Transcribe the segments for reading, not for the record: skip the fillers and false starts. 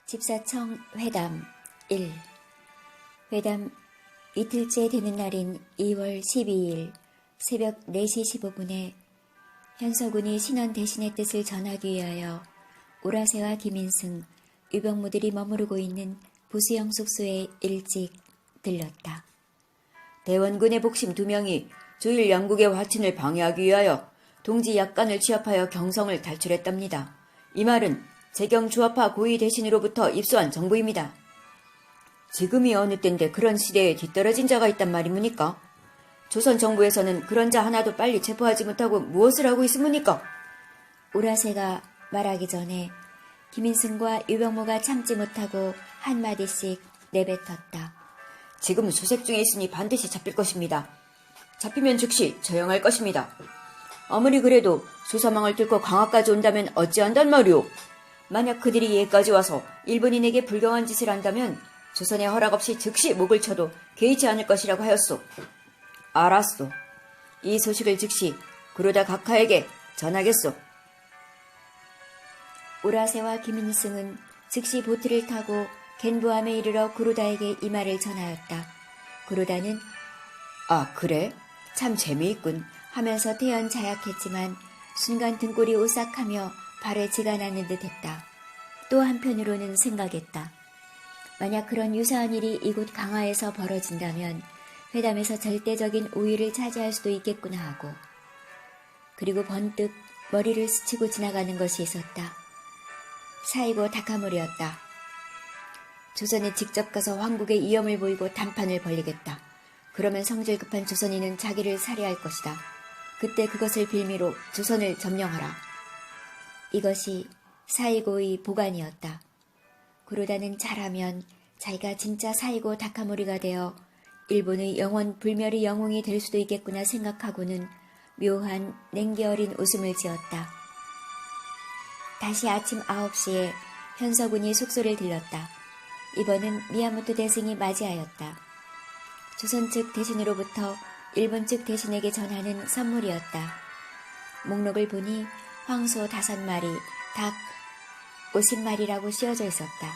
집사청 회담 1. 회담 이틀째 되는 날인 2월 12일 새벽 4시 15분에 현서군이 신원 대신의 뜻을 전하기 위하여 오라세와 김인승, 유병무들이 머무르고 있는 부수영 숙소에 일찍 들렀다. 대원군의 복심 2명이 주일 양국의 화친을 방해하기 위하여 동지 약간을 취합하여 경성을 탈출했답니다. 이 말은 재경 주화파 고위 대신으로부터 입수한 정보입니다. 지금이 어느 때인데 그런 시대에 뒤떨어진 자가 있단 말입니까? 조선 정부에서는 그런 자 하나도 빨리 체포하지 못하고 무엇을 하고 있습니까? 오라세가 말하기 전에 김인승과 유병무가 참지 못하고 한마디씩 내뱉었다. 지금 수색 중에 있으니 반드시 잡힐 것입니다. 잡히면 즉시 처형할 것입니다. 아무리 그래도 수사망을 뚫고 강화까지 온다면 어찌한단 말이오? 만약 그들이 예까지 와서 일본인에게 불경한 짓을 한다면 조선의 허락 없이 즉시 목을 쳐도 개의치 않을 것이라고 하였소. 알았소. 이 소식을 즉시 구로다 각하에게 전하겠소. 오라세와 김인승은 즉시 보트를 타고 겐부함에 이르러 구로다에게 이 말을 전하였다. 구로다는 아, 그래? 참 재미있군 하면서 태연자약했지만 순간 등골이 오싹하며 발에 쥐가 나는 듯했다. 또 한편으로는 생각했다. 만약 그런 유사한 일이 이곳 강화에서 벌어진다면 회담에서 절대적인 우위를 차지할 수도 있겠구나 하고, 그리고 번뜩 머리를 스치고 지나가는 것이 있었다. 사이고 다카모리였다. 조선에 직접 가서 황국의 위험을 보이고 단판을 벌리겠다. 그러면 성질 급한 조선인은 자기를 살해할 것이다. 그때 그것을 빌미로 조선을 점령하라. 이것이 사이고의 보관이었다. 구로다는 잘하면 자기가 진짜 사이고 다카모리가 되어 일본의 영원 불멸의 영웅이 될 수도 있겠구나 생각하고는 묘한 냉기 어린 웃음을 지었다. 다시 아침 9시에 현서군이 숙소를 들렀다. 이번은 미야모토 대승이 맞이하였다. 조선 측 대신으로부터 일본 측 대신에게 전하는 선물이었다. 목록을 보니 황소 5마리, 닭 50마리라고 씌워져 있었다.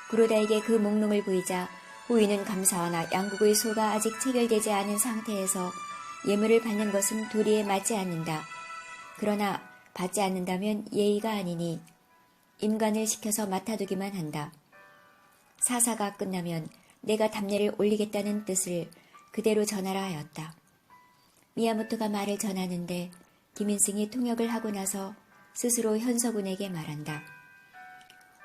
구로다에게 그 목록을 보이자 후인은 감사하나 양국의 소가 아직 체결되지 않은 상태에서 예물을 받는 것은 도리에 맞지 않는다. 그러나 받지 않는다면 예의가 아니니 임관을 시켜서 맡아두기만 한다. 사사가 끝나면 내가 답례를 올리겠다는 뜻을 그대로 전하라 하였다. 미야모토가 말을 전하는데 김인승이 통역을 하고 나서 스스로 현서군에게 말한다.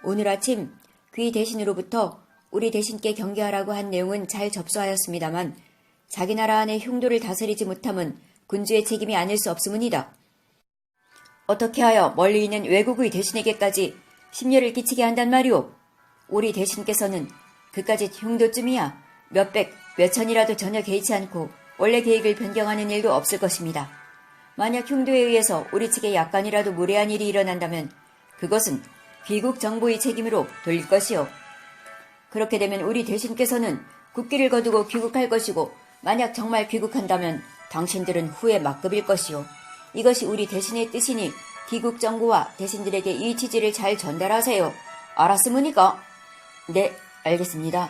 오늘 아침 귀 대신으로부터 우리 대신께 경계하라고 한 내용은 잘 접수하였습니다만 자기 나라 안의 흉도를 다스리지 못함은 군주의 책임이 아닐 수 없음이다. 어떻게 하여 멀리 있는 외국의 대신에게까지 심려를 끼치게 한단 말이오? 우리 대신께서는 그까짓 흉도쯤이야 몇백, 몇천이라도 전혀 개의치 않고 원래 계획을 변경하는 일도 없을 것입니다. 만약 흉도에 의해서 우리 측에 약간이라도 무례한 일이 일어난다면 그것은 귀국 정부의 책임으로 돌릴 것이요. 그렇게 되면 우리 대신께서는 국기를 거두고 귀국할 것이고 만약 정말 귀국한다면 당신들은 후에 막급일 것이요. 이것이 우리 대신의 뜻이니 귀국 정부와 대신들에게 이 취지를 잘 전달하세요. 알았습니까? 네, 알겠습니다.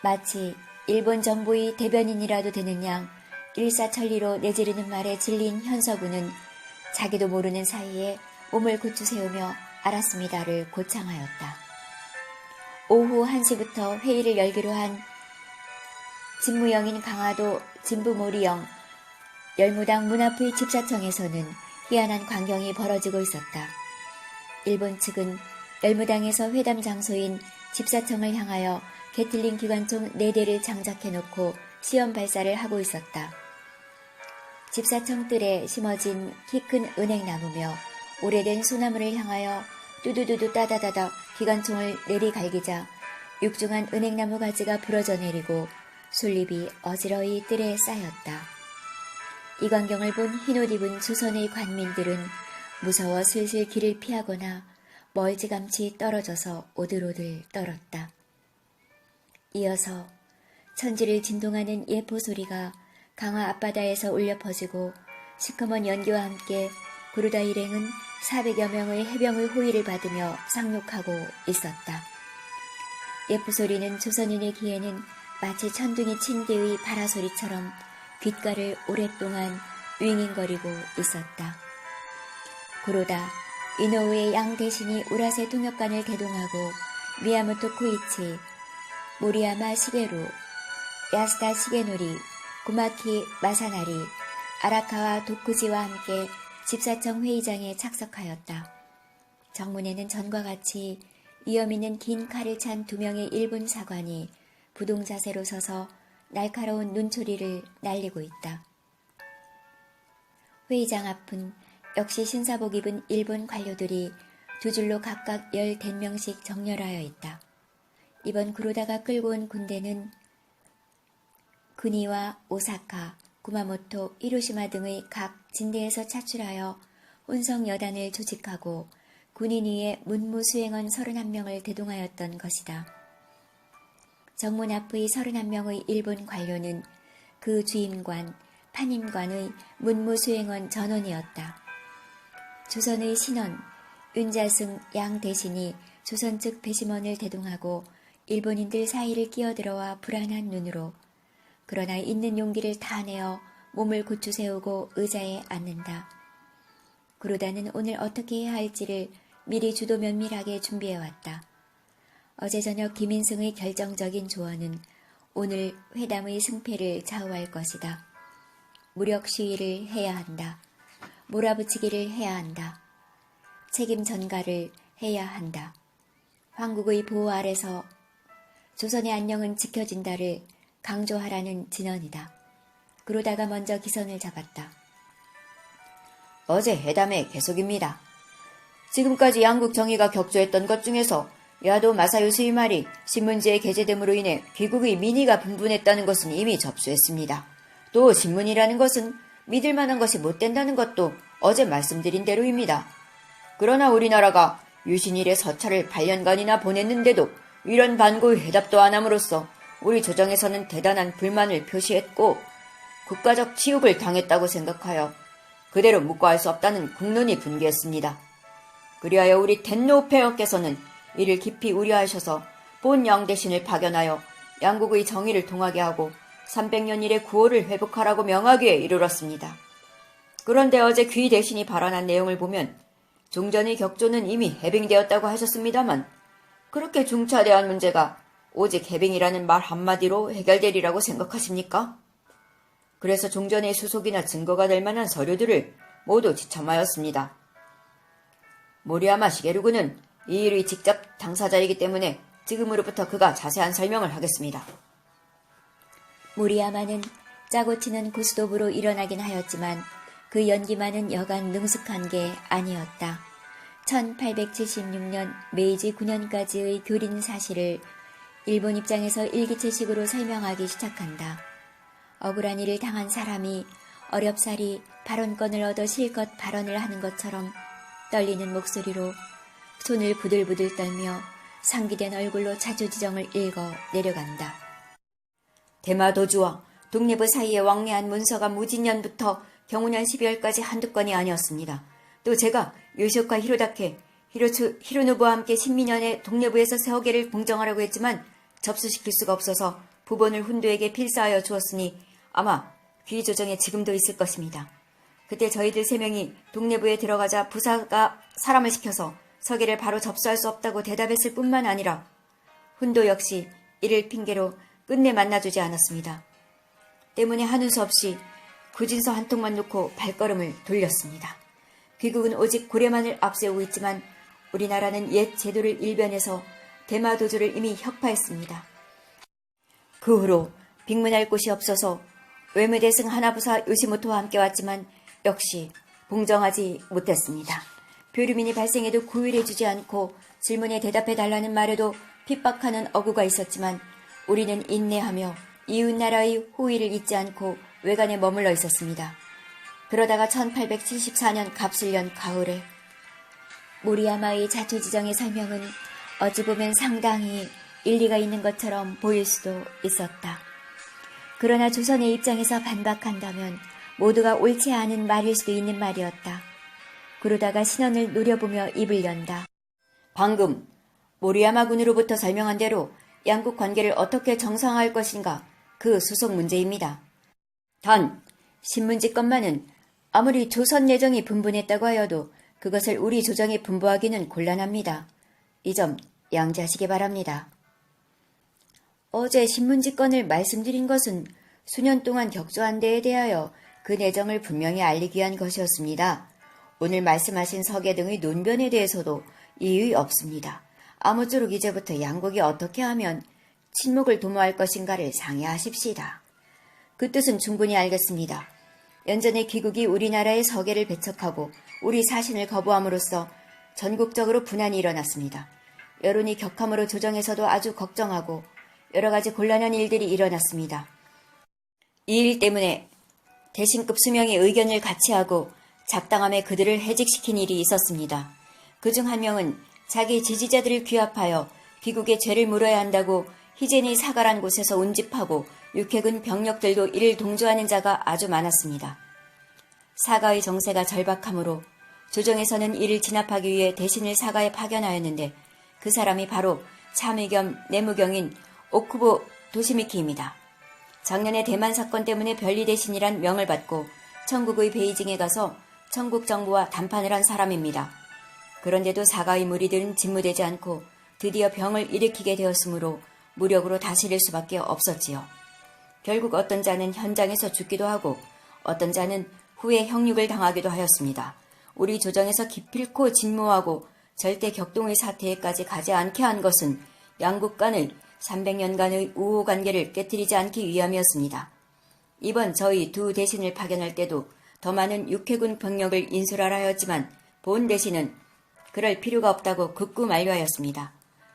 마치 일본 정부의 대변인이라도 되는 양 일사천리로 내지르는 말에 질린 현서군은 자기도 모르는 사이에 몸을 고추 세우며 알았습니다를 고창하였다. 오후 1시부터 회의를 열기로 한 진무영인 강화도 진부모리영 열무당 문 앞의 집사청에서는 희한한 광경이 벌어지고 있었다. 일본 측은 열무당에서 회담 장소인 집사청을 향하여 게틀링 기관총 4대를 장작해놓고 시험 발사를 하고 있었다. 집사청 뜰에 심어진 키 큰 은행나무며 오래된 소나무를 향하여 뚜두두두 따다다다 기관총을 내리갈기자 육중한 은행나무 가지가 부러져 내리고 솔잎이 어지러이 뜰에 쌓였다. 이 광경을 본 흰옷 입은 조선의 관민들은 무서워 슬슬 길을 피하거나 멀찌감치 떨어져서 오들오들 떨었다. 이어서 천지를 진동하는 예포 소리가 강화 앞바다에서 울려 퍼지고 시커먼 연기와 함께 구르다 일행은 400여 명의 해병의 호의를 받으며 상륙하고 있었다. 예쁘소리는 조선인의 귀에는 마치 천둥이 친 뒤의 바라소리처럼 귓가를 오랫동안 윙윙거리고 있었다. 그러다 이노우의 양 대신이 우라세 통역관을 대동하고 미야모토 코이치, 모리야마 시게루, 야스다 시게노리, 구마키 마사나리, 아라카와 도쿠지와 함께 집사청 회의장에 착석하였다. 정문에는 전과 같이 위험 있는 긴 칼을 찬 2명의 일본 사관이 부동자세로 서서 날카로운 눈초리를 날리고 있다. 회의장 앞은 역시 신사복 입은 일본 관료들이 두 줄로 각각 15명씩 정렬하여 있다. 이번 구로다가 끌고 온 군대는 구니와 오사카, 구마모토, 히로시마 등의 각 진대에서 차출하여 혼성 여단을 조직하고 군인 위에 문무 수행원 31명을 대동하였던 것이다. 정문 앞의 31명의 일본 관료는 그 주임관, 판임관의 문무 수행원 전원이었다. 조선의 신원, 윤자승 양 대신이 조선 측 배심원을 대동하고 일본인들 사이를 끼어들어와 불안한 눈으로 그러나 있는 용기를 다 내어 몸을 고추 세우고 의자에 앉는다. 구로다는 오늘 어떻게 해야 할지를 미리 주도 면밀하게 준비해왔다. 어제 저녁 김인승의 결정적인 조언은 오늘 회담의 승패를 좌우할 것이다. 무력 시위를 해야 한다. 몰아붙이기를 해야 한다. 책임 전가를 해야 한다. 황국의 보호 아래서 조선의 안녕은 지켜진다를 강조하라는 진언이다. 그러다가 먼저 기선을 잡았다. 어제 회담의 계속입니다. 지금까지 양국 정의가 격조했던 것 중에서 야도 마사요시의 말이 신문지에 게재됨으로 인해 귀국의 민의가 분분했다는 것은 이미 접수했습니다. 또 신문이라는 것은 믿을 만한 것이 못 된다는 것도 어제 말씀드린 대로입니다. 그러나 우리나라가 유신일에 서찰을 8년간이나 보냈는데도 이런 반고의 해답도 안 함으로써 우리 조정에서는 대단한 불만을 표시했고 국가적 치욕을 당했다고 생각하여 그대로 묵과할 수 없다는 국론이 분개했습니다. 그리하여 우리 텐노 폐하께서는 이를 깊이 우려하셔서 본 양대신을 파견하여 양국의 정의를 통하게 하고 300년 일의 구호를 회복하라고 명하기에 이르렀습니다. 그런데 어제 귀 대신이 발언한 내용을 보면 종전의 격조는 이미 해빙되었다고 하셨습니다만 그렇게 중차대한 문제가 오직 해빙이라는 말 한마디로 해결되리라고 생각하십니까? 그래서 종전의 수속이나 증거가 될 만한 서류들을 모두 지참하였습니다. 모리야마 시게루군은 이 일의 직접 당사자이기 때문에 지금으로부터 그가 자세한 설명을 하겠습니다. 모리야마는 짜고 치는 고스톱으로 일어나긴 하였지만 그 연기만은 여간 능숙한 게 아니었다. 1876년 메이지 9년까지의 교린 사실을 일본 입장에서 일기체식으로 설명하기 시작한다. 억울한 일을 당한 사람이 어렵사리 발언권을 얻어 실컷 발언을 하는 것처럼 떨리는 목소리로 손을 부들부들 떨며 상기된 얼굴로 자초지정을 읽어 내려간다. 대마도주와 독립부 사이에 왕래한 문서가 무진년부터 경우년 12월까지 한두 건이 아니었습니다. 또 제가 요시오카 히로다케, 히로노부와 함께 신민년에 독립부에서 세허계를 공정하라고 했지만 접수시킬 수가 없어서 부본을 훈도에게 필사하여 주었으니 아마 귀 조정에 지금도 있을 것입니다. 그때 저희들 3명이 독립부에 들어가자 부사가 사람을 시켜서 서계를 바로 접수할 수 없다고 대답했을 뿐만 아니라 훈도 역시 이를 핑계로 끝내 만나주지 않았습니다. 때문에 하는 수 없이 구진서 한 통만 놓고 발걸음을 돌렸습니다. 귀국은 오직 고려만을 앞세우고 있지만 우리나라는 옛 제도를 일변해서 대마도주를 이미 혁파했습니다. 그 후로 빅문할 곳이 없어서 외무대승 하나부사 요시모토와 함께 왔지만 역시 봉정하지 못했습니다. 표류민이 발생해도 구휼해주지 않고 질문에 대답해달라는 말에도 핍박하는 어구가 있었지만 우리는 인내하며 이웃나라의 호의를 잊지 않고 외관에 머물러 있었습니다. 그러다가 1874년 갑술년 가을에 모리야마의 자초지정의 설명은 어찌 보면 상당히 일리가 있는 것처럼 보일 수도 있었다. 그러나 조선의 입장에서 반박한다면 모두가 옳지 않은 말일 수도 있는 말이었다. 그러다가 신원을 노려보며 입을 연다. 방금 모리야마 군으로부터 설명한 대로 양국 관계를 어떻게 정상화할 것인가 그 수속 문제입니다. 단 신문지 것만은 아무리 조선 내정이 분분했다고 하여도 그것을 우리 조정이 분부하기는 곤란합니다. 이 점 양지하시기 바랍니다. 어제 신문지 건을 말씀드린 것은 수년 동안 격조한 데에 대하여 그 내정을 분명히 알리기 위한 것이었습니다. 오늘 말씀하신 서계 등의 논변에 대해서도 이의 없습니다. 아무쪼록 이제부터 양국이 어떻게 하면 친목을 도모할 것인가를 상의하십시다. 그 뜻은 충분히 알겠습니다. 연전에 귀국이 우리나라의 서계를 배척하고 우리 사신을 거부함으로써 전국적으로 분한이 일어났습니다. 여론이 격함으로 조정에서도 아주 걱정하고 여러 가지 곤란한 일들이 일어났습니다. 이 일 때문에 대신급 수명의 의견을 같이 하고 잡당함에 그들을 해직시킨 일이 있었습니다. 그중 한 명은 자기 지지자들을 규합하여 귀국에 죄를 물어야 한다고 희젠이 사가란 곳에서 운집하고 육해군 병력들도 이를 동조하는 자가 아주 많았습니다. 사가의 정세가 절박하므로 조정에서는 이를 진압하기 위해 대신을 사가에 파견하였는데 그 사람이 바로 참의 겸 내무경인 오쿠보 도시미키입니다. 작년에 대만 사건 때문에 별리 대신이란 명을 받고 천국의 베이징에 가서 천국 정부와 담판을 한 사람입니다. 그런데도 사가의 무리들은 진무되지 않고 드디어 병을 일으키게 되었으므로 무력으로 다스릴 수밖에 없었지요. 결국 어떤 자는 현장에서 죽기도 하고 어떤 자는 후에 형육을 당하기도 하였습니다. 우리 조정에서 기필코 진모하고 절대 격동의 사태에까지 가지 않게 한 것은 양국 간의 300년간의 우호 관계를 깨뜨리지 않기 위함이었습니다. 이번 저희 두 대신을 파견할 때도 더 많은 육해군 병력을 인솔하라 하였지만 본 대신은 그럴 필요가 없다고 극구 만류하였습니다.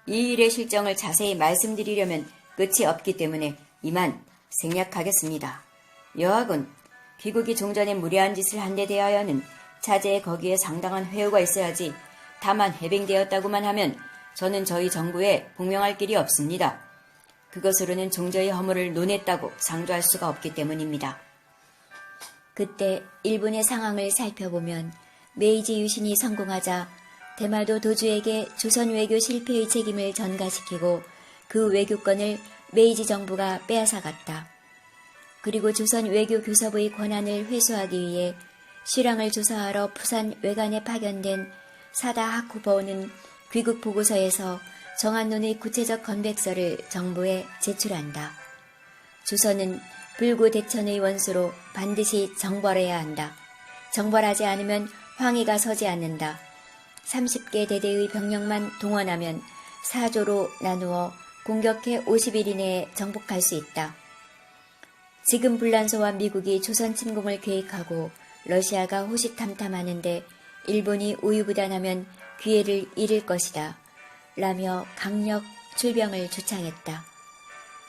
이 일의 실정을 자세히 말씀드리려면 끝이 없기 때문에 이만 생략하겠습니다. 여하군 귀국이 종전에 무례한 짓을 한 데 대하여는 차제에 거기에 상당한 회유가 있어야지 다만 해빙되었다고만 하면 저는 저희 정부에 복명할 길이 없습니다. 그것으로는 종저의 허물을 논했다고 상조할 수가 없기 때문입니다. 그때 일본의 상황을 살펴보면 메이지 유신이 성공하자 대마도 도주에게 조선 외교 실패의 책임을 전가시키고 그 외교권을 메이지 정부가 빼앗아갔다. 그리고 조선 외교 교섭의 권한을 회수하기 위해 실황을 조사하러 부산 외관에 파견된 사다 하쿠버는 귀국 보고서에서 정한론의 구체적 건백서를 정부에 제출한다. 조선은 불구 대천의 원수로 반드시 정벌해야 한다. 정벌하지 않으면 황의가 서지 않는다. 30개 대대의 병력만 동원하면 4조로 나누어 공격해 50일 이내에 정복할 수 있다. 지금 불란서와 미국이 조선 침공을 계획하고 러시아가 호시탐탐하는데 일본이 우유부단하면 기회를 잃을 것이다. 라며 강력 출병을 주창했다.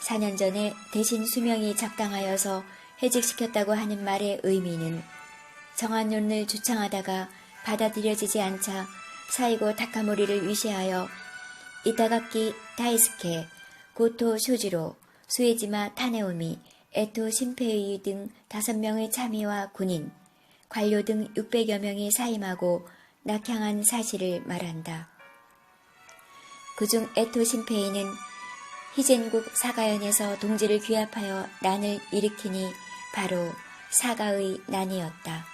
4년 전에 대신 수명이 작당하여서 해직시켰다고 하는 말의 의미는 정한론을 주창하다가 받아들여지지 않자 사이고 타카모리를 위시하여 이타가키 다이스케, 고토 쇼지로, 수에지마 타네오미, 에토 신페이 등 5명의 참의와 군인, 관료 등 600여 명이 사임하고 낙향한 사실을 말한다. 그중 에토 신페이는 희젠국 사가현에서 동지를 규합하여 난을 일으키니 바로 사가의 난이었다.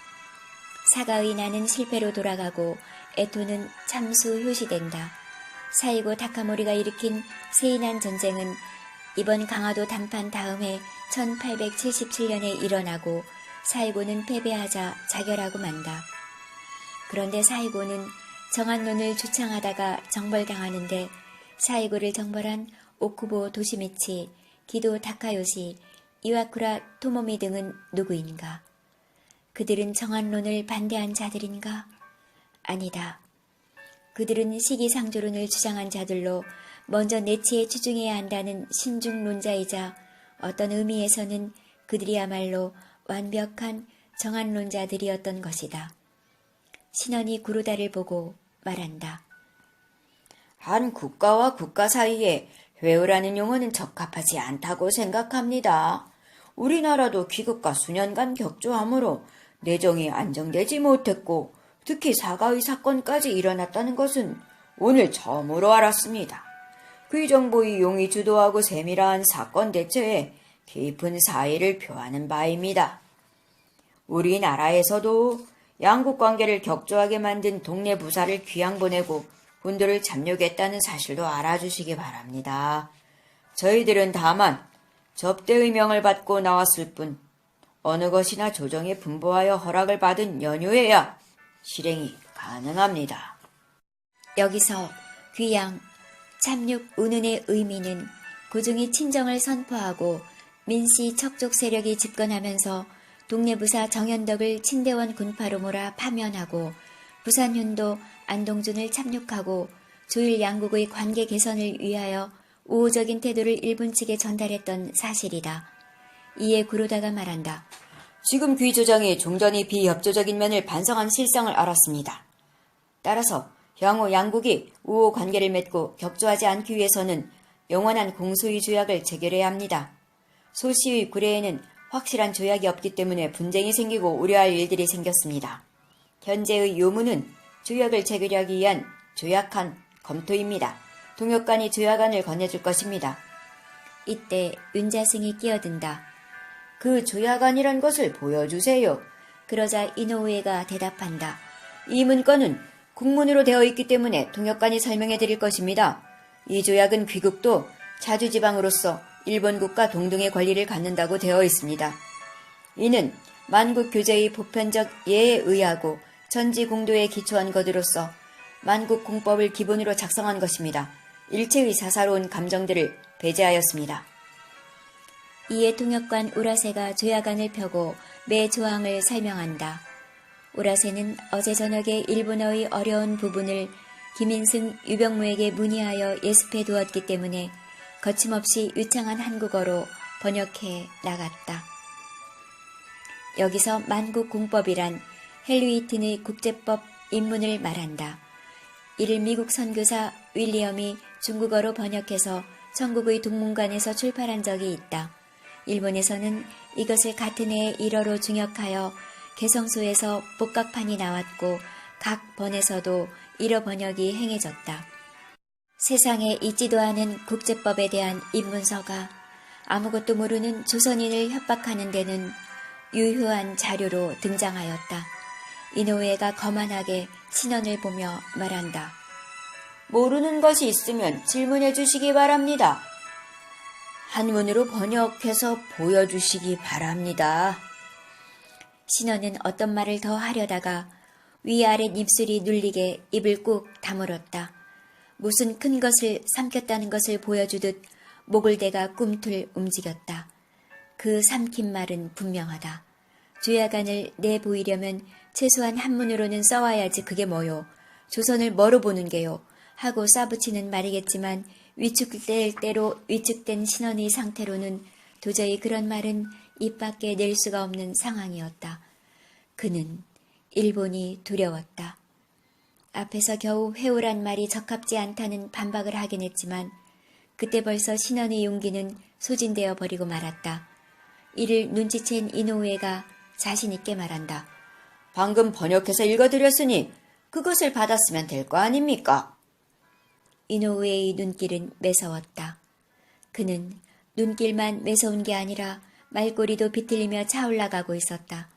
사가의 난은 실패로 돌아가고 에토는 참수 효시된다. 사이고 타카모리가 일으킨 세이난 전쟁은 이번 강화도 단판 다음해 1877년에 일어나고 사이고는 패배하자 자결하고 만다. 그런데 사이고는 정한론을 주창하다가 정벌당하는데 사이고를 정벌한 오쿠보 도시미치, 기도 타카요시, 이와쿠라 토모미 등은 누구인가? 그들은 정한론을 반대한 자들인가? 아니다. 그들은 시기상조론을 주장한 자들로 먼저 내치에 추중해야 한다는 신중론자이자 어떤 의미에서는 그들이야말로 완벽한 정한론자들이었던 것이다. 신원이 구루다를 보고 말한다. 한 국가와 국가 사이에 회유라는 용어는 적합하지 않다고 생각합니다. 우리나라도 귀국과 수년간 격조함으로 내정이 안정되지 못했고 특히 사가의 사건까지 일어났다는 것은 오늘 처음으로 알았습니다. 귀정보의 용이 주도하고 세밀한 사건 대처에 깊은 사의를 표하는 바입니다. 우리나라에서도 양국 관계를 격조하게 만든 동네 부사를 귀양 보내고 군도를 잠욕했다는 사실도 알아주시기 바랍니다. 저희들은 다만 접대의 명을 받고 나왔을 뿐 어느 것이나 조정에 분부하여 허락을 받은 연유에야 실행이 가능합니다. 여기서 귀양, 참육 운운의 의미는 고종이 친정을 선포하고 민씨 척족 세력이 집권하면서 동네부사 정현덕을 친대원 군파로 몰아 파면하고 부산윤도 안동준을 참육하고 조일 양국의 관계 개선을 위하여 우호적인 태도를 일본 측에 전달했던 사실이다. 이에 구로다가 말한다. 지금 귀 조정이 종전이 비협조적인 면을 반성한 실상을 알았습니다. 따라서 향후 양국이 우호 관계를 맺고 격조하지 않기 위해서는 영원한 공소의 조약을 체결해야 합니다. 소시의 구례에는 확실한 조약이 없기 때문에 분쟁이 생기고 우려할 일들이 생겼습니다. 현재의 요무는 조약을 체결하기 위한 조약안 검토입니다. 동역관이 조약안을 건네줄 것입니다. 이때 윤자승이 끼어든다. 그 조약안이란 것을 보여주세요. 그러자 이노우에가 대답한다. 이 문건은 국문으로 되어 있기 때문에 통역관이 설명해 드릴 것입니다. 이 조약은 귀국도 자주지방으로서 일본국과 동등의 권리를 갖는다고 되어 있습니다. 이는 만국 교제의 보편적 예에 의하고 전지 공도에 기초한 것으로서 만국 공법을 기본으로 작성한 것입니다. 일체의 사사로운 감정들을 배제하였습니다. 이에 통역관 오라세가 조약안을 펴고 매 조항을 설명한다. 오라세는 어제 저녁에 일본어의 어려운 부분을 김인승, 유병무에게 문의하여 예습해 두었기 때문에 거침없이 유창한 한국어로 번역해 나갔다. 여기서 만국공법이란 헬리위튼의 국제법 입문을 말한다. 이를 미국 선교사 윌리엄이 중국어로 번역해서 전국의 동문관에서 출판한 적이 있다. 일본에서는 이것을 같은 해에 1어로 중역하여 개성소에서 복각판이 나왔고 각 번에서도 1어 번역이 행해졌다. 세상에 있지도 않은 국제법에 대한 입문서가 아무것도 모르는 조선인을 협박하는 데는 유효한 자료로 등장하였다. 이노우에가 거만하게 신원을 보며 말한다. 모르는 것이 있으면 질문해 주시기 바랍니다. 한문으로 번역해서 보여주시기 바랍니다. 신원은 어떤 말을 더 하려다가 위아래 입술이 눌리게 입을 꾹 다물었다. 무슨 큰 것을 삼켰다는 것을 보여주듯 목을 대가 꿈틀 움직였다. 그 삼킨 말은 분명하다. 조약안을 내보이려면 최소한 한문으로는 써와야지 그게 뭐요. 조선을 뭐로 보는 게요. 하고 쏴붙이는 말이겠지만 위축될 대로 위축된 신원의 상태로는 도저히 그런 말은 입 밖에 낼 수가 없는 상황이었다. 그는 일본이 두려웠다. 앞에서 겨우 회오란 말이 적합지 않다는 반박을 하긴 했지만 그때 벌써 신원의 용기는 소진되어 버리고 말았다. 이를 눈치챈 이노우에가 자신 있게 말한다. 방금 번역해서 읽어드렸으니 그것을 받았으면 될 거 아닙니까? 이노우에의 눈길은 매서웠다. 그는 눈길만 매서운 게 아니라 말꼬리도 비틀리며 차올라가고 있었다.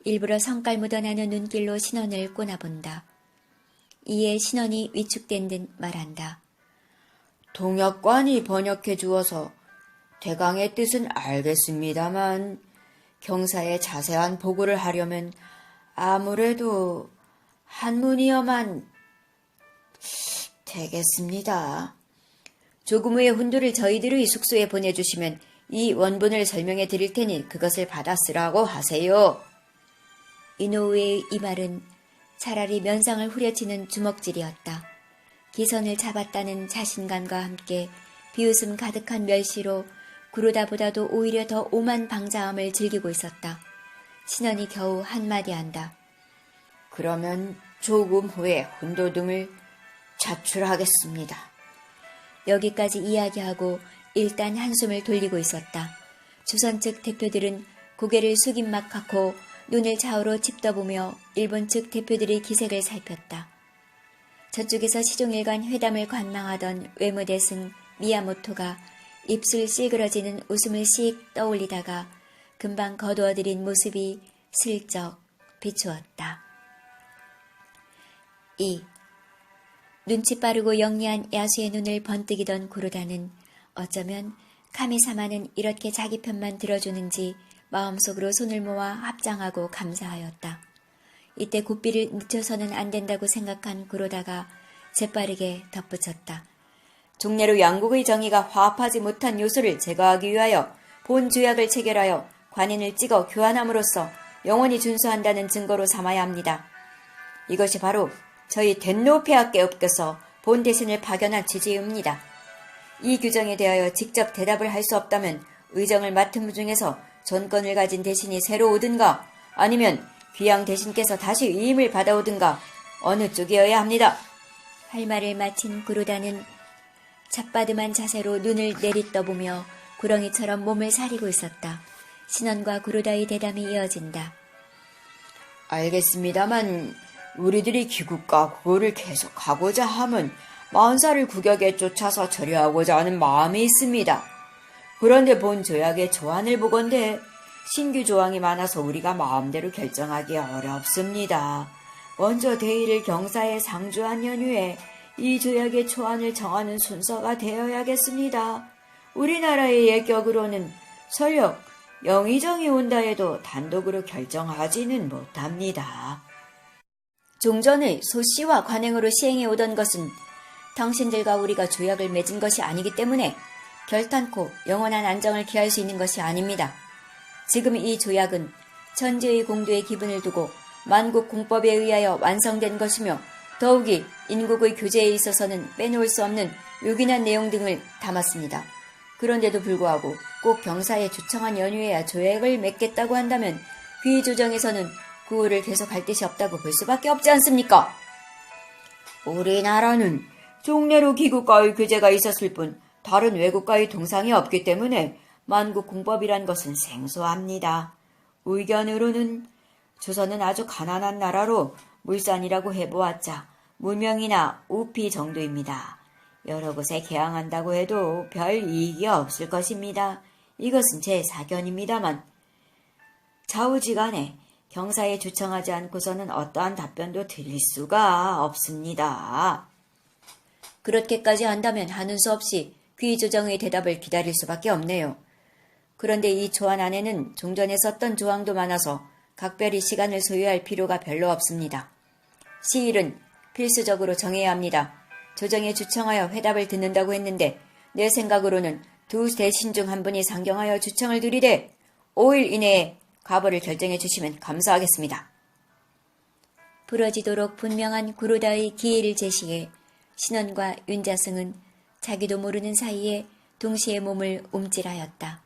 일부러 성깔 묻어나는 눈길로 신원을 꼬나본다. 이에 신원이 위축된 듯 말한다. 동역관이 번역해 주어서 대강의 뜻은 알겠습니다만 경사에 자세한 보고를 하려면 아무래도 한문이어만 되겠습니다. 조금 후에 훈두를 저희들의 숙소에 보내주시면 이 원본을 설명해 드릴 테니 그것을 받아 쓰라고 하세요. 이노우의 이 말은 차라리 면상을 후려치는 주먹질이었다. 기선을 잡았다는 자신감과 함께 비웃음 가득한 멸시로 구르다보다도 오히려 더 오만 방자함을 즐기고 있었다. 신원이 겨우 한마디 한다. 그러면 조금 후에 훈도 등을 자출하겠습니다. 여기까지 이야기하고 일단 한숨을 돌리고 있었다. 조선 측 대표들은 고개를 숙인 막 갖고 눈을 좌우로 짚떠보며 일본 측 대표들의 기색을 살폈다. 저쪽에서 시종일관 회담을 관망하던 외무대승 미야모토가 입술 씨그러지는 웃음을 씩 떠올리다가 금방 거두어들인 모습이 슬쩍 비추었다. 2. 눈치 빠르고 영리한 야수의 눈을 번뜩이던 구로다는 어쩌면 카미사마는 이렇게 자기 편만 들어주는지 마음속으로 손을 모아 합장하고 감사하였다. 이때 고삐를 늦춰서는 안 된다고 생각한 구로다가 재빠르게 덧붙였다. 종래로 양국의 정의가 화합하지 못한 요소를 제거하기 위하여 본 조약을 체결하여 관인을 찍어 교환함으로써 영원히 준수한다는 증거로 삼아야 합니다. 이것이 바로 저희 덴노페아께서 본 대신을 파견한 취지입니다. 이 규정에 대하여 직접 대답을 할 수 없다면 의정을 맡은 분 중에서 전권을 가진 대신이 새로 오든가 아니면 귀양 대신께서 다시 위임을 받아오든가 어느 쪽이어야 합니다. 할 말을 마친 구로다는 잡바듬한 자세로 눈을 내리떠보며 구렁이처럼 몸을 사리고 있었다. 신원과 구로다의 대담이 이어진다. 알겠습니다만 우리들이 귀국과 구호를 계속하고자 함은 만사를 국역에 쫓아서 처리하고자 하는 마음이 있습니다. 그런데 본 조약의 조안을 보건대 신규 조항이 많아서 우리가 마음대로 결정하기 어렵습니다. 먼저 대의를 경사에 상주한 연후에 이 조약의 초안을 정하는 순서가 되어야겠습니다. 우리나라의 예격으로는 설령 영의정이 온다 해도 단독으로 결정하지는 못합니다. 종전의 소씨와 관행으로 시행해 오던 것은 당신들과 우리가 조약을 맺은 것이 아니기 때문에 결탄코 영원한 안정을 기할 수 있는 것이 아닙니다. 지금 이 조약은 천지의 공도의 기분을 두고 만국 공법에 의하여 완성된 것이며 더욱이 인국의 교제에 있어서는 빼놓을 수 없는 요긴한 내용 등을 담았습니다. 그런데도 불구하고 꼭 경사에 주청한 연후에야 조약을 맺겠다고 한다면 귀 조정에서는 구호를 계속할 뜻이 없다고 볼 수밖에 없지 않습니까? 우리나라는 종래로 기국과의 교제가 있었을 뿐 다른 외국과의 동상이 없기 때문에 만국 공법이란 것은 생소합니다. 의견으로는 조선은 아주 가난한 나라로 물산이라고 해보았자 무명이나 우피 정도입니다. 여러 곳에 개항한다고 해도 별 이익이 없을 것입니다. 이것은 제 사견입니다만 좌우지간에 경사에 주청하지 않고서는 어떠한 답변도 드릴 수가 없습니다. 그렇게까지 한다면 하는 수 없이 귀조정의 대답을 기다릴 수밖에 없네요. 그런데 이 조안 안에는 종전에 썼던 조항도 많아서 각별히 시간을 소요할 필요가 별로 없습니다. 시일은 필수적으로 정해야 합니다. 조정에 주청하여 회답을 듣는다고 했는데 내 생각으로는 두 대신 중 한 분이 상경하여 주청을 드리되 5일 이내에 가벌을 결정해 주시면 감사하겠습니다. 부러지도록 분명한 구로다의 기일을 제시해 신원과 윤자승은 자기도 모르는 사이에 동시에 몸을 움찔하였다.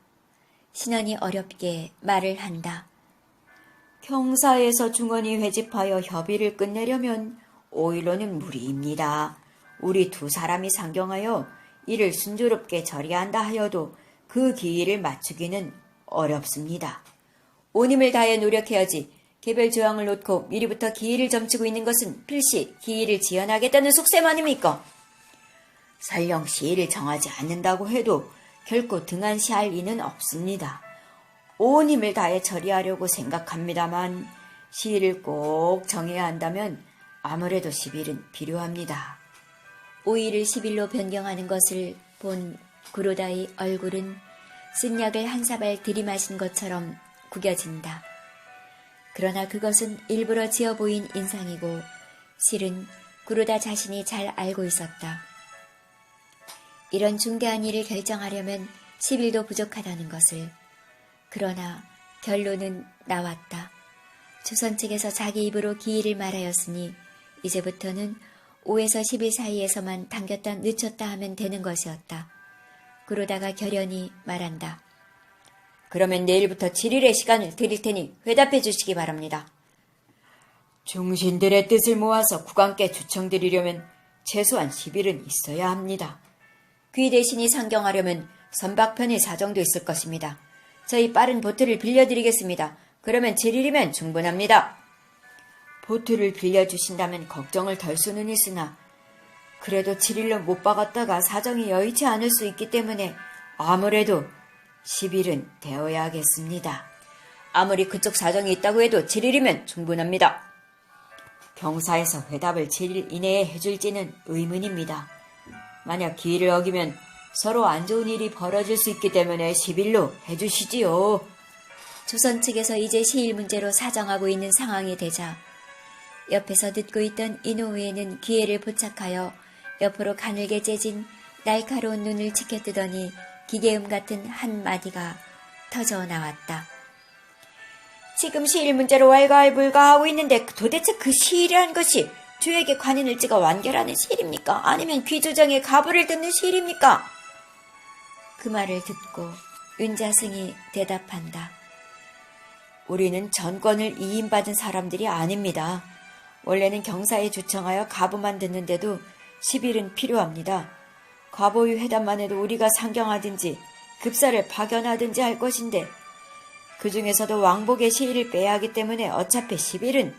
신원이 어렵게 말을 한다. 경사에서 중원이 회집하여 협의를 끝내려면 5일로는 무리입니다. 우리 두 사람이 상경하여 이를 순조롭게 처리한다 하여도 그 기일을 맞추기는 어렵습니다. 온 힘을 다해 노력해야지 개별 조항을 놓고 미리부터 기일을 점치고 있는 것은 필시 기일을 지연하겠다는 속셈 아닙니까? 설령 시일을 정하지 않는다고 해도 결코 등한시할 이는 없습니다. 온 힘을 다해 처리하려고 생각합니다만 시일을 꼭 정해야 한다면 아무래도 10일은 필요합니다. 5일을 10일로 변경하는 것을 본 구로다의 얼굴은 쓴 약을 한 사발 들이마신 것처럼 구겨진다. 그러나 그것은 일부러 지어 보인 인상이고 실은 구로다 자신이 잘 알고 있었다. 이런 중대한 일을 결정하려면 10일도 부족하다는 것을. 그러나 결론은 나왔다. 조선 측에서 자기 입으로 기일을 말하였으니 이제부터는 5에서 10일 사이에서만 당겼다 늦췄다 하면 되는 것이었다. 그러다가 결연히 말한다. 그러면 내일부터 7일의 시간을 드릴 테니 회답해 주시기 바랍니다. 중신들의 뜻을 모아서 국왕께 주청드리려면 최소한 10일은 있어야 합니다. 귀 대신이 상경하려면 선박편의 사정도 있을 것입니다. 저희 빠른 보트를 빌려드리겠습니다. 그러면 7일이면 충분합니다. 보트를 빌려주신다면 걱정을 덜 수는 있으나 그래도 7일로 못 박았다가 사정이 여의치 않을 수 있기 때문에 아무래도 10일은 되어야겠습니다. 아무리 그쪽 사정이 있다고 해도 7일이면 충분합니다. 경사에서 회답을 7일 이내에 해줄지는 의문입니다. 만약 기일을 어기면 서로 안 좋은 일이 벌어질 수 있기 때문에 10일로 해주시지요. 조선 측에서 이제 시일 문제로 사정하고 있는 상황이 되자 옆에서 듣고 있던 이노우에는 기회를 포착하여 옆으로 가늘게 째진 날카로운 눈을 치켜뜨더니 기계음 같은 한마디가 터져 나왔다. 지금 시일 문제로 왈가왈부하고 있는데 도대체 그 시일이란 것이 주에게 관인을 찍어 완결하는 시일입니까? 아니면 귀조정의 가부를 듣는 시일입니까? 그 말을 듣고 윤자승이 대답한다. 우리는 전권을 이임받은 사람들이 아닙니다. 원래는 경사에 주청하여 가부만 듣는데도 10일은 필요합니다. 과보유 회담만 해도 우리가 상경하든지 급사를 파견하든지 할 것인데 그 중에서도 왕복의 시일을 빼야 하기 때문에 어차피 10일은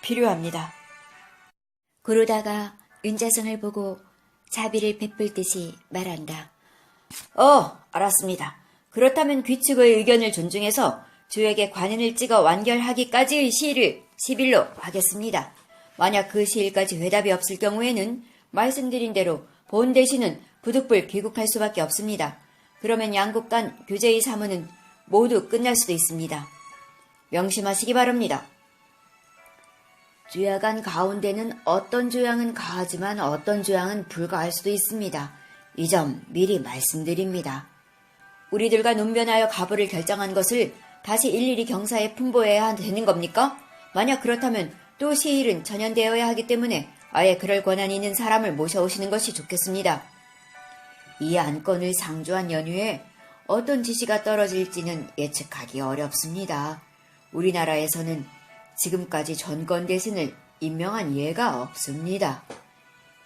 필요합니다. 그러다가 윤자승을 보고 자비를 베풀 듯이 말한다. 알았습니다. 그렇다면 귀측의 의견을 존중해서 주에게 관인을 찍어 완결하기까지의 시일을 10일로 하겠습니다. 만약 그 시일까지 회답이 없을 경우에는 말씀드린 대로 본 대신은 부득불 귀국할 수밖에 없습니다. 그러면 양국 간 교제의 사무는 모두 끝날 수도 있습니다. 명심하시기 바랍니다. 주야간 가운데는 어떤 조양은 가하지만 어떤 조양은 불가할 수도 있습니다. 이 점 미리 말씀드립니다. 우리들과 논변하여 가부를 결정한 것을 다시 일일이 경사에 풍보해야 되는 겁니까? 만약 그렇다면 또 시일은 전연되어야 하기 때문에 아예 그럴 권한이 있는 사람을 모셔오시는 것이 좋겠습니다. 이 안건을 상주한 연후에 어떤 지시가 떨어질지는 예측하기 어렵습니다. 우리나라에서는 지금까지 전권 대신을 임명한 예가 없습니다.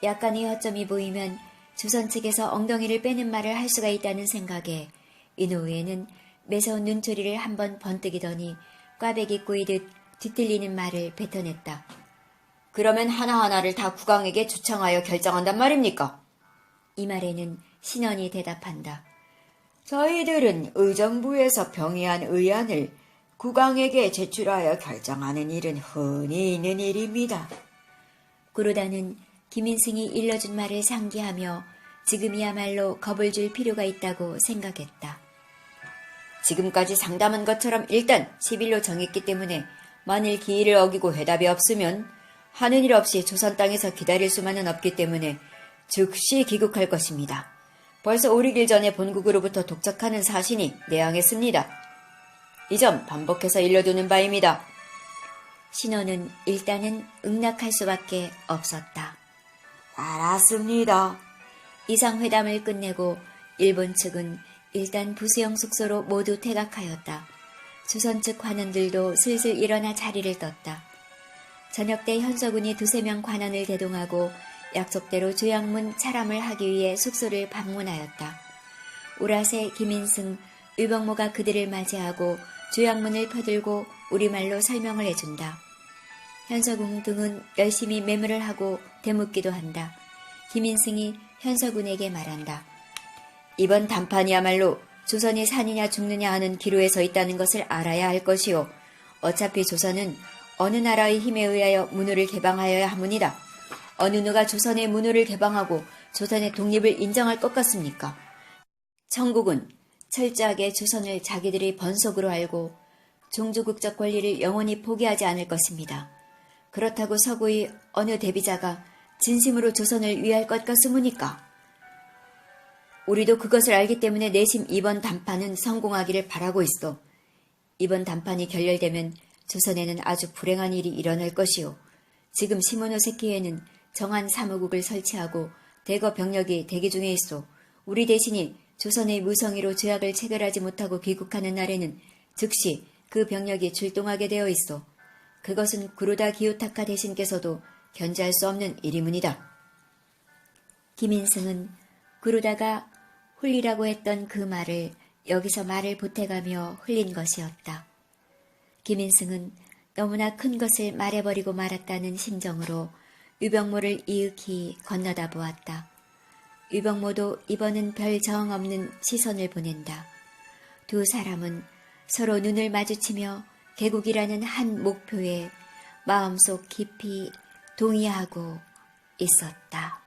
약간의 허점이 보이면 조선 측에서 엉덩이를 빼는 말을 할 수가 있다는 생각에 이노우에는 매서운 눈초리를 한번 번뜩이더니 꽈배기 꼬이듯 뒤틀리는 말을 뱉어냈다. 그러면 하나하나를 다 국왕에게 주청하여 결정한단 말입니까? 이 말에는 신원이 대답한다. 저희들은 의정부에서 병의한 의안을 국왕에게 제출하여 결정하는 일은 흔히 있는 일입니다. 그러다는 김인승이 일러준 말을 상기하며 지금이야말로 겁을 줄 필요가 있다고 생각했다. 지금까지 상담한 것처럼 일단 10일로 정했기 때문에 만일 기일을 어기고 회답이 없으면 하는 일 없이 조선 땅에서 기다릴 수만은 없기 때문에 즉시 귀국할 것입니다. 벌써 오르길 전에 본국으로부터 독촉하는 사신이 내항했습니다. 이 점 반복해서 일러두는 바입니다. 신원은 일단은 응낙할 수밖에 없었다. 알았습니다. 이상회담을 끝내고 일본 측은 일단 부수영 숙소로 모두 퇴각하였다. 조선 측 관원들도 슬슬 일어나 자리를 떴다. 저녁 때 현서군이 2~3명 관원을 대동하고 약속대로 조양문 차람을 하기 위해 숙소를 방문하였다. 오라세, 김인승, 의병모가 그들을 맞이하고 조양문을 펴들고 우리말로 설명을 해준다. 현서군 등은 열심히 매물을 하고 대묻기도 한다. 김인승이 현서군에게 말한다. 이번 단판이야말로 조선이 사느냐 죽느냐 하는 기로에 서 있다는 것을 알아야 할 것이요. 어차피 조선은 어느 나라의 힘에 의하여 문호를 개방하여야 하문이다. 어느 누가 조선의 문호를 개방하고 조선의 독립을 인정할 것 같습니까? 청국은 철저하게 조선을 자기들의 번속으로 알고 종주국적 권리를 영원히 포기하지 않을 것입니다. 그렇다고 서구의 어느 대비자가 진심으로 조선을 위할 것 같습니까? 우리도 그것을 알기 때문에 내심 이번 단판은 성공하기를 바라고 있어. 이번 단판이 결렬되면 조선에는 아주 불행한 일이 일어날 것이요. 지금 시모노세키에는 정한 사무국을 설치하고 대거 병력이 대기 중에 있어. 우리 대신이 조선의 무성의로 죄악을 체결하지 못하고 귀국하는 날에는 즉시 그 병력이 출동하게 되어 있어. 그것은 구로다 기요타카 대신께서도 견제할 수 없는 일이문이다. 김인승은 구로다가 훌리라고 했던 그 말을 여기서 말을 보태가며 흘린 것이었다. 김인승은 너무나 큰 것을 말해버리고 말았다는 심정으로 유병모를 이윽히 건너다 보았다. 유병모도 이번은 별 정 없는 시선을 보낸다. 두 사람은 서로 눈을 마주치며 개국이라는 한 목표에 마음속 깊이 동의하고 있었다.